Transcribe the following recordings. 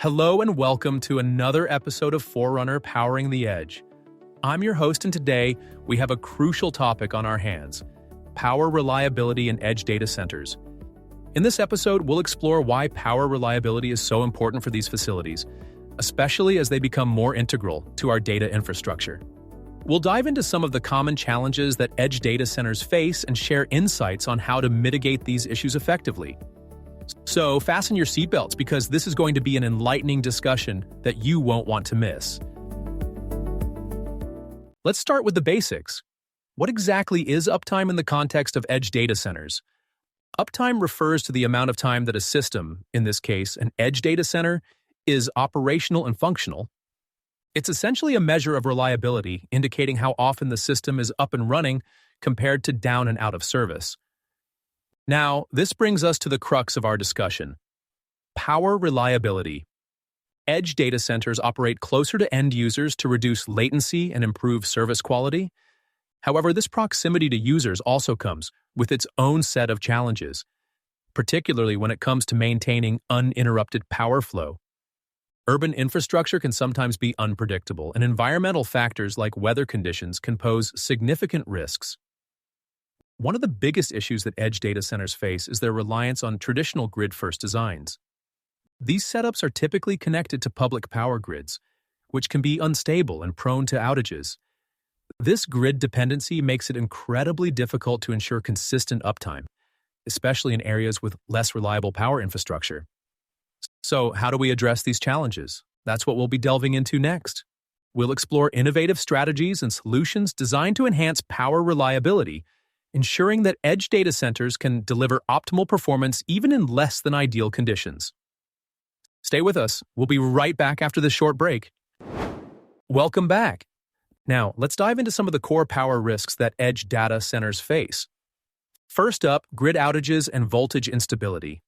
Hello and welcome to another episode of Forerunner Powering the Edge. I'm your host, and today we have a crucial topic on our hands: power reliability in edge data centers. In this episode, we'll explore why power reliability is so important for these facilities, especially as they become more integral to our data infrastructure. We'll dive into some of the common challenges that edge data centers face and share insights on how to mitigate these issues effectively. So fasten your seatbelts, because this is going to be an enlightening discussion that you won't want to miss. Let's start with the basics. What exactly is uptime in the context of edge data centers? Uptime refers to the amount of time that a system, in this case an edge data center, is operational and functional. It's essentially a measure of reliability, indicating how often the system is up and running compared to down and out of service. Now, this brings us to the crux of our discussion: power reliability. Edge data centers operate closer to end users to reduce latency and improve service quality. However, this proximity to users also comes with its own set of challenges, particularly when it comes to maintaining uninterrupted power flow. Urban infrastructure can sometimes be unpredictable, and environmental factors like weather conditions can pose significant risks. One of the biggest issues that edge data centers face is their reliance on traditional grid-first designs. These setups are typically connected to public power grids, which can be unstable and prone to outages. This grid dependency makes it incredibly difficult to ensure consistent uptime, especially in areas with less reliable power infrastructure. So, how do we address these challenges? That's what we'll be delving into next. We'll explore innovative strategies and solutions designed to enhance power reliability, ensuring that edge data centers can deliver optimal performance even in less than ideal conditions. Stay with us. We'll be right back after this short break. Welcome back. Now, let's dive into some of the core power risks that edge data centers face. First up, grid outages and voltage instability.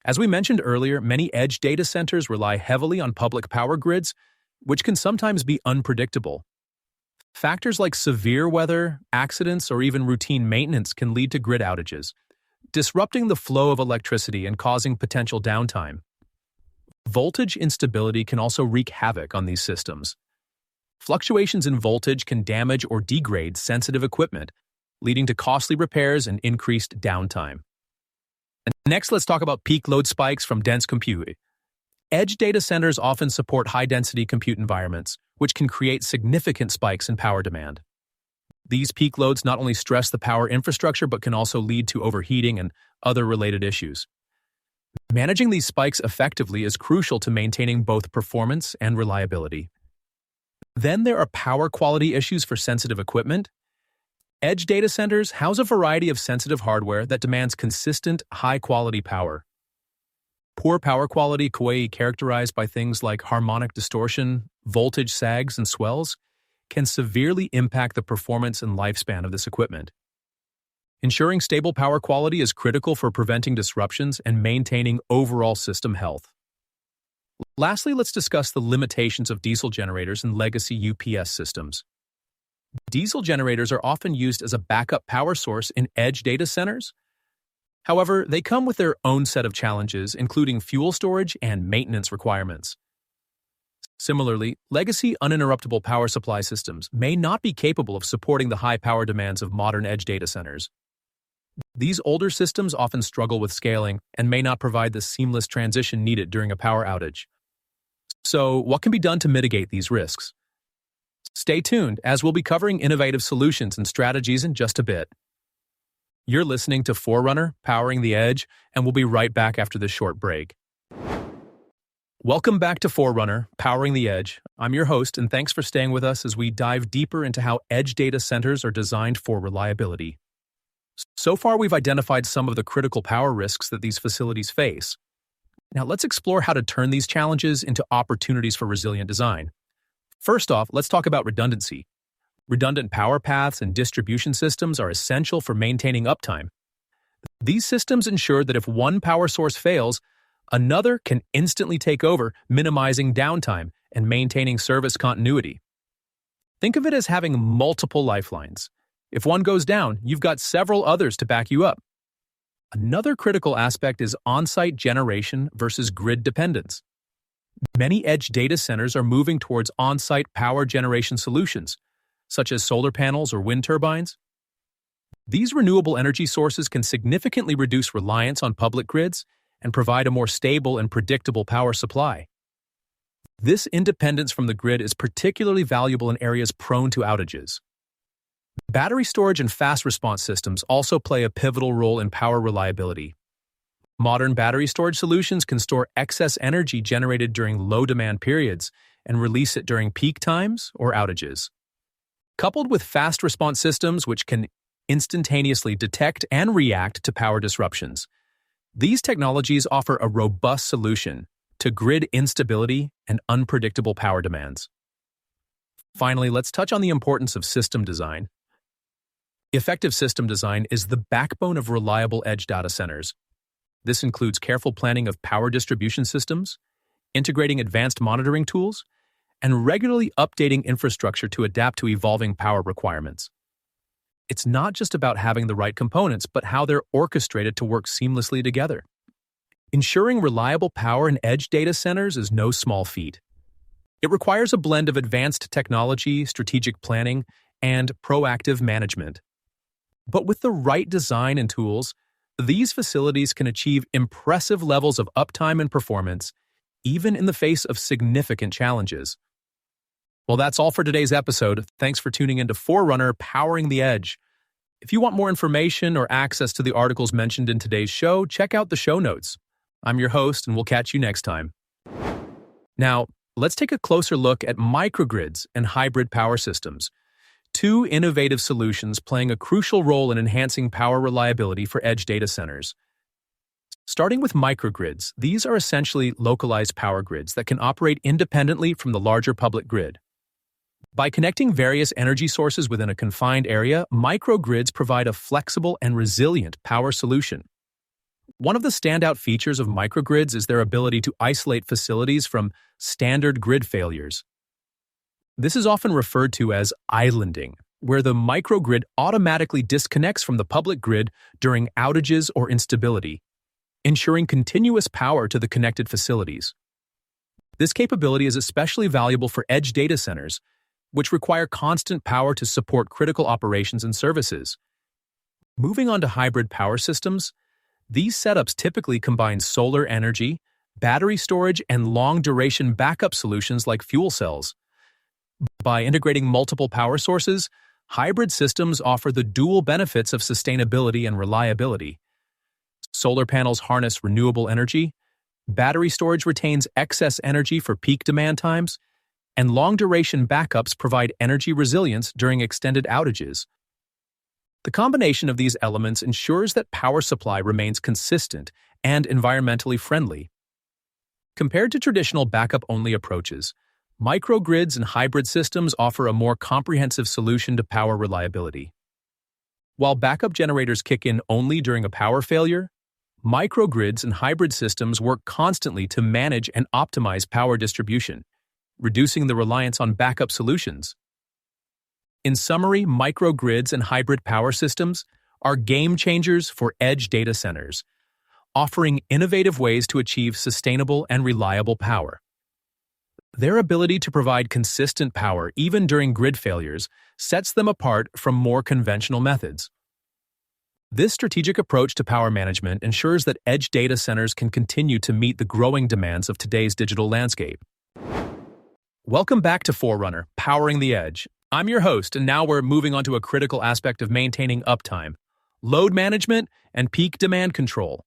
As we mentioned earlier, many edge data centers rely heavily on public power grids, which can sometimes be unpredictable. Factors like severe weather, accidents, or even routine maintenance can lead to grid outages, disrupting the flow of electricity and causing potential downtime. Voltage instability can also wreak havoc on these systems. Fluctuations in voltage can damage or degrade sensitive equipment, leading to costly repairs and increased downtime. And next, let's talk about peak load spikes from dense compute. Edge data centers often support high-density compute environments, which can create significant spikes in power demand. These peak loads not only stress the power infrastructure but can also lead to overheating and other related issues. Managing these spikes effectively is crucial to maintaining both performance and reliability. Then there are power quality issues for sensitive equipment. Edge data centers house a variety of sensitive hardware that demands consistent, high-quality power. Poor power quality, characterized by things like harmonic distortion, voltage sags, and swells, can severely impact the performance and lifespan of this equipment. Ensuring stable power quality is critical for preventing disruptions and maintaining overall system health. Lastly, let's discuss the limitations of diesel generators and legacy UPS systems. Diesel generators are often used as a backup power source in edge data centers. However, they come with their own set of challenges, including fuel storage and maintenance requirements. Similarly, legacy uninterruptible power supply systems may not be capable of supporting the high power demands of modern edge data centers. These older systems often struggle with scaling and may not provide the seamless transition needed during a power outage. So, what can be done to mitigate these risks? Stay tuned, as we'll be covering innovative solutions and strategies in just a bit. You're listening to Forerunner, Powering the Edge, and we'll be right back after this short break. Welcome back to Forerunner, Powering the Edge. I'm your host, and thanks for staying with us as we dive deeper into how edge data centers are designed for reliability. So far, we've identified some of the critical power risks that these facilities face. Now, let's explore how to turn these challenges into opportunities for resilient design. First off, let's talk about redundancy. Redundant power paths and distribution systems are essential for maintaining uptime. These systems ensure that if one power source fails, another can instantly take over, minimizing downtime and maintaining service continuity. Think of it as having multiple lifelines. If one goes down, you've got several others to back you up. Another critical aspect is on-site generation versus grid dependence. Many edge data centers are moving towards on-site power generation solutions, such as solar panels or wind turbines. These renewable energy sources can significantly reduce reliance on public grids and provide a more stable and predictable power supply. This independence from the grid is particularly valuable in areas prone to outages. Battery storage and fast response systems also play a pivotal role in power reliability. Modern battery storage solutions can store excess energy generated during low-demand periods and release it during peak times or outages. Coupled with fast response systems which can instantaneously detect and react to power disruptions, these technologies offer a robust solution to grid instability and unpredictable power demands. Finally, let's touch on the importance of system design. Effective system design is the backbone of reliable edge data centers. This includes careful planning of power distribution systems, integrating advanced monitoring tools, and regularly updating infrastructure to adapt to evolving power requirements. It's not just about having the right components, but how they're orchestrated to work seamlessly together. Ensuring reliable power in edge data centers is no small feat. It requires a blend of advanced technology, strategic planning, and proactive management. But with the right design and tools, these facilities can achieve impressive levels of uptime and performance, even in the face of significant challenges. Well, that's all for today's episode. Thanks for tuning in to Forerunner, Powering the Edge. If you want more information or access to the articles mentioned in today's show, check out the show notes. I'm your host, and we'll catch you next time. Now, let's take a closer look at microgrids and hybrid power systems, two innovative solutions playing a crucial role in enhancing power reliability for edge data centers. Starting with microgrids, these are essentially localized power grids that can operate independently from the larger public grid. By connecting various energy sources within a confined area, microgrids provide a flexible and resilient power solution. One of the standout features of microgrids is their ability to isolate facilities from standard grid failures. This is often referred to as islanding, where the microgrid automatically disconnects from the public grid during outages or instability, ensuring continuous power to the connected facilities. This capability is especially valuable for edge data centers, which require constant power to support critical operations and services. Moving on to hybrid power systems, these setups typically combine solar energy, battery storage, and long-duration backup solutions like fuel cells. By integrating multiple power sources, hybrid systems offer the dual benefits of sustainability and reliability. Solar panels harness renewable energy, battery storage retains excess energy for peak demand times, and long-duration backups provide energy resilience during extended outages. The combination of these elements ensures that power supply remains consistent and environmentally friendly. Compared to traditional backup-only approaches, microgrids and hybrid systems offer a more comprehensive solution to power reliability. While backup generators kick in only during a power failure, microgrids and hybrid systems work constantly to manage and optimize power distribution, reducing the reliance on backup solutions. In summary, microgrids and hybrid power systems are game changers for edge data centers, offering innovative ways to achieve sustainable and reliable power. Their ability to provide consistent power even during grid failures sets them apart from more conventional methods. This strategic approach to power management ensures that edge data centers can continue to meet the growing demands of today's digital landscape. Welcome back to Forerunner, Powering the Edge. I'm your host, and now we're moving on to a critical aspect of maintaining uptime, load management, and peak demand control.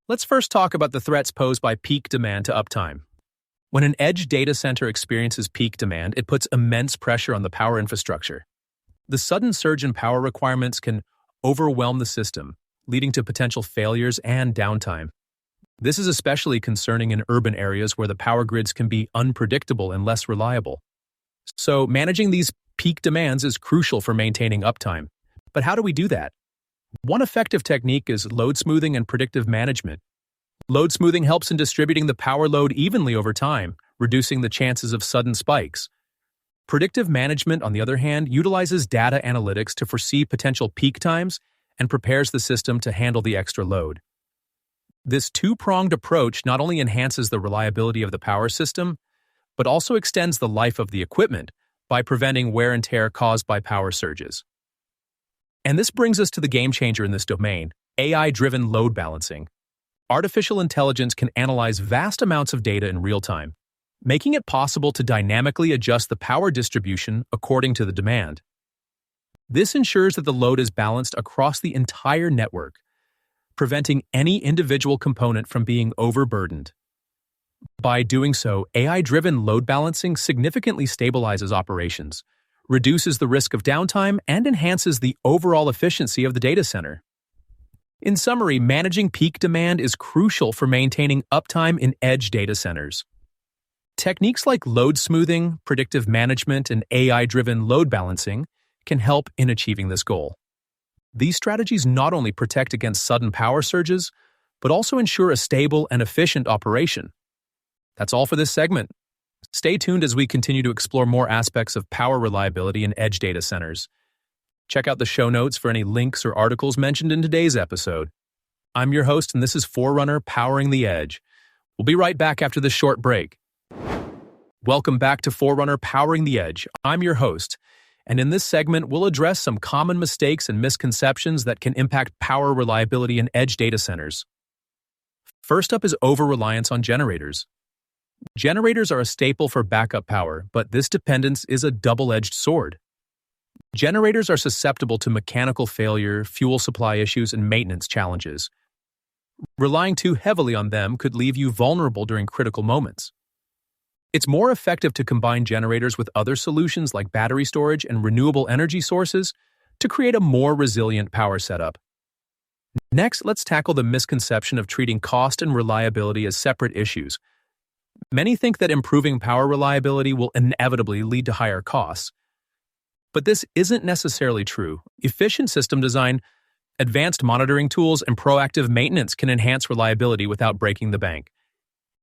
Let's first talk about the threats posed by peak demand to uptime. When an edge data center experiences peak demand, it puts immense pressure on the power infrastructure. The sudden surge in power requirements can overwhelm the system, leading to potential failures and downtime. This is especially concerning in urban areas where the power grids can be unpredictable and less reliable. So, managing these peak demands is crucial for maintaining uptime. But how do we do that? One effective technique is load smoothing and predictive management. Load smoothing helps in distributing the power load evenly over time, reducing the chances of sudden spikes. Predictive management, on the other hand, utilizes data analytics to foresee potential peak times and prepares the system to handle the extra load. This two-pronged approach not only enhances the reliability of the power system, but also extends the life of the equipment by preventing wear and tear caused by power surges. And this brings us to the game changer in this domain, AI-driven load balancing. Artificial intelligence can analyze vast amounts of data in real time, making it possible to dynamically adjust the power distribution according to the demand. This ensures that the load is balanced across the entire network, preventing any individual component from being overburdened. By doing so, AI-driven load balancing significantly stabilizes operations, reduces the risk of downtime, and enhances the overall efficiency of the data center. In summary, managing peak demand is crucial for maintaining uptime in edge data centers. Techniques like load smoothing, predictive management, and AI-driven load balancing can help in achieving this goal. These strategies not only protect against sudden power surges, but also ensure a stable and efficient operation. That's all for this segment. Stay tuned as we continue to explore more aspects of power reliability in edge data centers. Check out the show notes for any links or articles mentioned in today's episode. I'm your host, and this is Forerunner Powering the Edge. We'll be right back after this short break. Welcome back to Forerunner Powering the Edge. I'm your host, and in this segment, we'll address some common mistakes and misconceptions that can impact power reliability in edge data centers. First up is over-reliance on generators. Generators are a staple for backup power, but this dependence is a double-edged sword. Generators are susceptible to mechanical failure, fuel supply issues, and maintenance challenges. Relying too heavily on them could leave you vulnerable during critical moments. It's more effective to combine generators with other solutions like battery storage and renewable energy sources to create a more resilient power setup. Next, let's tackle the misconception of treating cost and reliability as separate issues. Many think that improving power reliability will inevitably lead to higher costs. But this isn't necessarily true. Efficient system design, advanced monitoring tools, and proactive maintenance can enhance reliability without breaking the bank.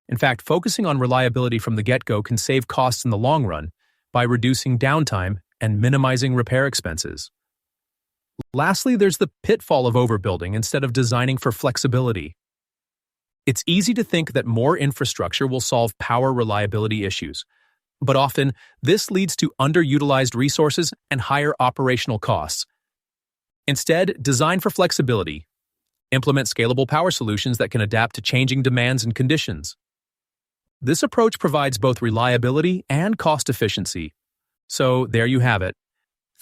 In fact, focusing on reliability from the get-go can save costs in the long run by reducing downtime and minimizing repair expenses. Lastly, there's the pitfall of overbuilding instead of designing for flexibility. It's easy to think that more infrastructure will solve power reliability issues, but often this leads to underutilized resources and higher operational costs. Instead, design for flexibility. Implement scalable power solutions that can adapt to changing demands and conditions. This approach provides both reliability and cost efficiency. So there you have it.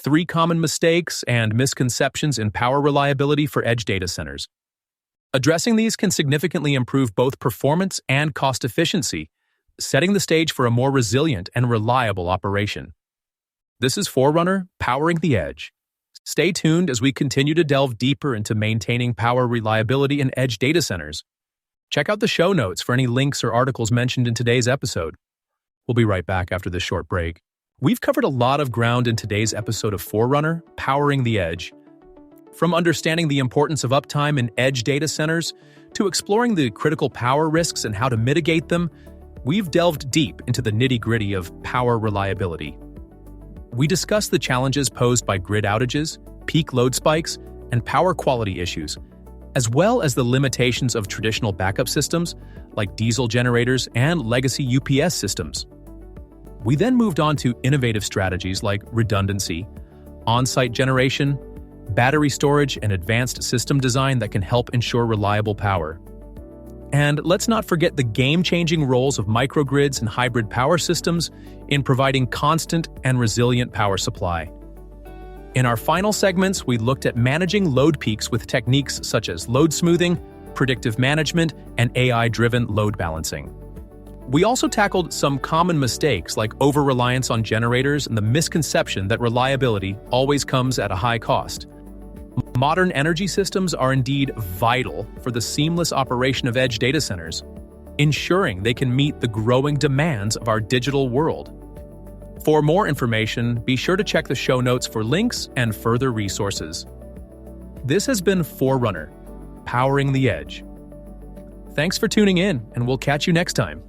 3 common mistakes and misconceptions in power reliability for edge data centers. Addressing these can significantly improve both performance and cost efficiency, setting the stage for a more resilient and reliable operation. This is Forerunner Powering the Edge. Stay tuned as we continue to delve deeper into maintaining power reliability in edge data centers. Check out the show notes for any links or articles mentioned in today's episode. We'll be right back after this short break. We've covered a lot of ground in today's episode of Forerunner Powering the Edge. From understanding the importance of uptime in edge data centers to exploring the critical power risks and how to mitigate them, we've delved deep into the nitty-gritty of power reliability. We discussed the challenges posed by grid outages, peak load spikes, and power quality issues, as well as the limitations of traditional backup systems like diesel generators and legacy UPS systems. We then moved on to innovative strategies like redundancy, on-site generation, battery storage, and advanced system design that can help ensure reliable power. And let's not forget the game-changing roles of microgrids and hybrid power systems in providing constant and resilient power supply. In our final segments, we looked at managing load peaks with techniques such as load smoothing, predictive management, and AI-driven load balancing. We also tackled some common mistakes like over-reliance on generators and the misconception that reliability always comes at a high cost. Modern energy systems are indeed vital for the seamless operation of edge data centers, ensuring they can meet the growing demands of our digital world. For more information, be sure to check the show notes for links and further resources. This has been Forerunner, Powering the Edge. Thanks for tuning in, and we'll catch you next time.